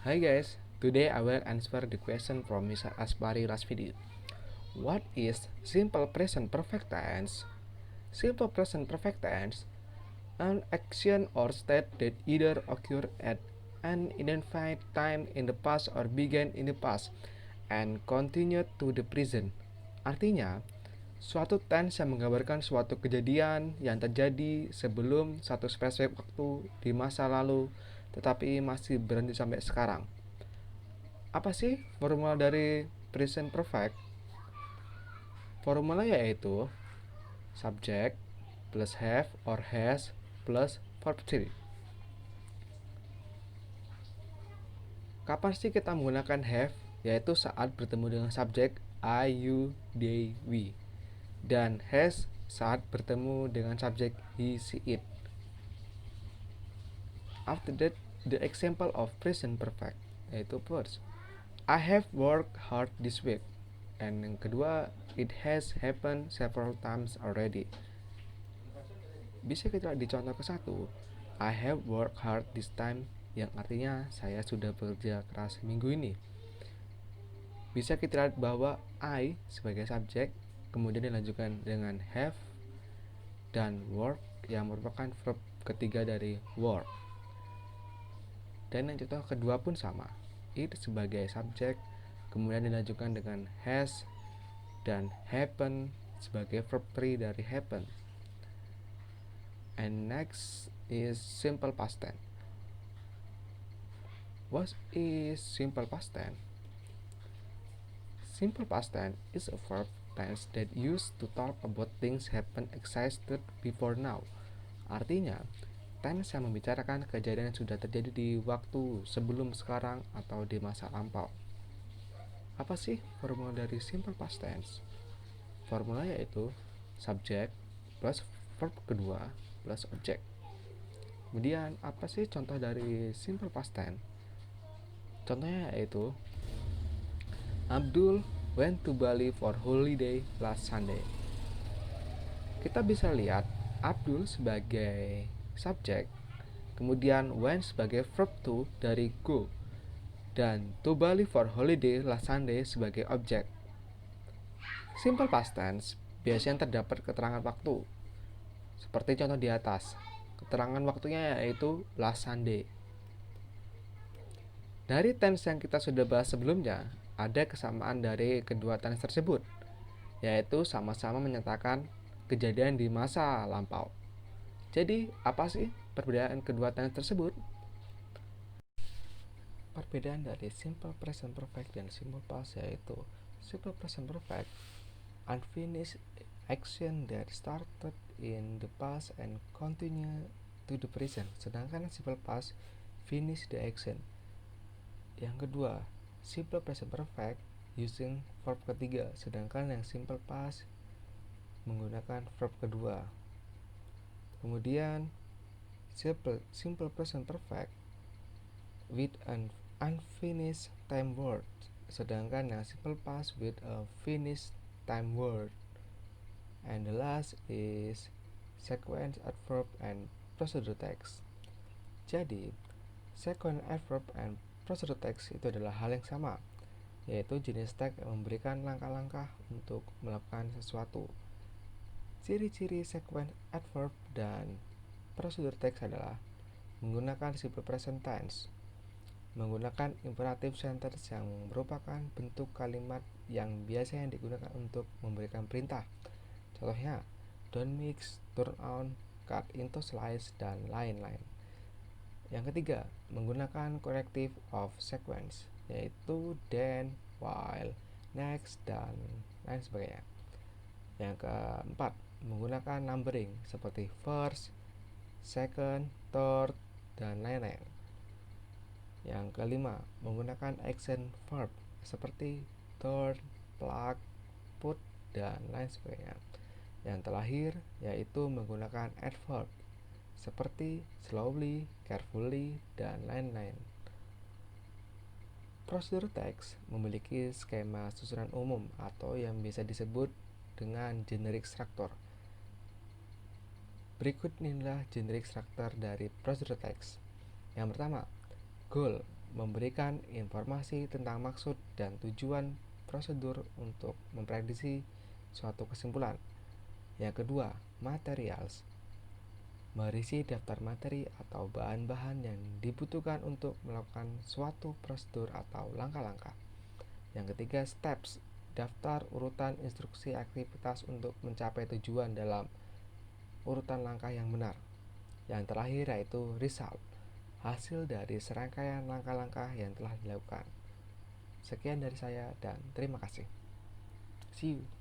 Hi guys, today I will answer the question from Mr. Asbari last video. What is simple present perfect tense? Simple present perfect tense, an action or state that either occur at an identified time in the past or began in the past and continued to the present. Artinya, suatu tense yang menggambarkan suatu kejadian yang terjadi sebelum satu spesifik waktu di masa lalu tetapi masih berhenti sampai sekarang. Apa sih formula dari present perfect? Formula yaitu subject plus have or has plus verb 3. Kapan sih kita menggunakan have? Yaitu saat bertemu dengan subjek I, you, they, we. Dan has saat bertemu dengan subjek he, she, it. After that, the example of present perfect yaitu first, I have worked hard this week. And yang kedua, it has happened several times already. Bisa kita dicontoh ke satu, I have worked hard this time, yang artinya saya sudah bekerja keras minggu ini. Bisa kita lihat bahwa I sebagai subjek, kemudian dilanjutkan dengan have dan work yang merupakan verb ketiga dari work. Dan yang contoh kedua pun sama, it sebagai subjek, kemudian dilanjutkan dengan has dan happen sebagai verb 3 dari happen. And next is simple past tense. What is simple past tense? Simple past tense is a verb tense that used to talk about things happen existed before now. Artinya, tense yang membicarakan kejadian yang sudah terjadi di waktu sebelum sekarang atau di masa lampau. Apa sih formula dari simple past tense? Formula yaitu subject plus verb kedua plus objek. Kemudian, apa sih contoh dari simple past tense? Contohnya yaitu Abdul went to Bali for holiday last Sunday. Kita bisa lihat Abdul sebagai subjek, kemudian went sebagai verb to dari go, dan to Bali for holiday last Sunday sebagai objek. Simple past tense biasanya terdapat keterangan waktu, seperti contoh di atas. Keterangan waktunya yaitu last Sunday. Dari tense yang kita sudah bahas sebelumnya, ada kesamaan dari kedua tense tersebut, yaitu sama-sama menyatakan kejadian di masa lampau. Jadi, apa sih perbedaan kedua tense tersebut? Perbedaan dari simple present perfect dan simple past yaitu simple present perfect, unfinished action that started in the past and continue to the present, sedangkan simple past finish the action. Yang kedua, simple present perfect using verb ketiga, sedangkan yang simple past menggunakan verb kedua. Kemudian simple present perfect with an unfinished time word, sedangkan yang simple past with a finished time word. And the last is sequence adverb and procedure text. Jadi, sequence adverb and procedure text itu adalah hal yang sama, yaitu jenis teks yang memberikan langkah-langkah untuk melakukan sesuatu. Ciri-ciri sequence adverb dan procedure text adalah menggunakan simple present tense, menggunakan imperative sentence yang merupakan bentuk kalimat yang biasanya digunakan untuk memberikan perintah. Contohnya, don't mix, turn on, cut into slice, dan lain-lain. Yang ketiga, menggunakan corrective of sequence, yaitu then, while, next, dan lain sebagainya. Yang keempat, menggunakan numbering seperti first, second, third, dan lain-lain. Yang kelima, menggunakan action verb seperti turn, plug, put, dan lain sebagainya. Yang terakhir yaitu menggunakan adverb seperti slowly, carefully, dan lain-lain. Prosedur teks memiliki skema susunan umum atau yang bisa disebut dengan generic structure. Berikut inilah generic structure dari prosedur teks. Yang pertama, goal memberikan informasi tentang maksud dan tujuan prosedur untuk memprediksi suatu kesimpulan. Yang kedua, materials, berisi daftar materi atau bahan-bahan yang dibutuhkan untuk melakukan suatu prosedur atau langkah-langkah. Yang ketiga, steps, daftar urutan instruksi aktivitas untuk mencapai tujuan dalam urutan langkah yang benar. Yang terakhir yaitu result, hasil dari serangkaian langkah-langkah yang telah dilakukan. Sekian dari saya dan terima kasih. See you.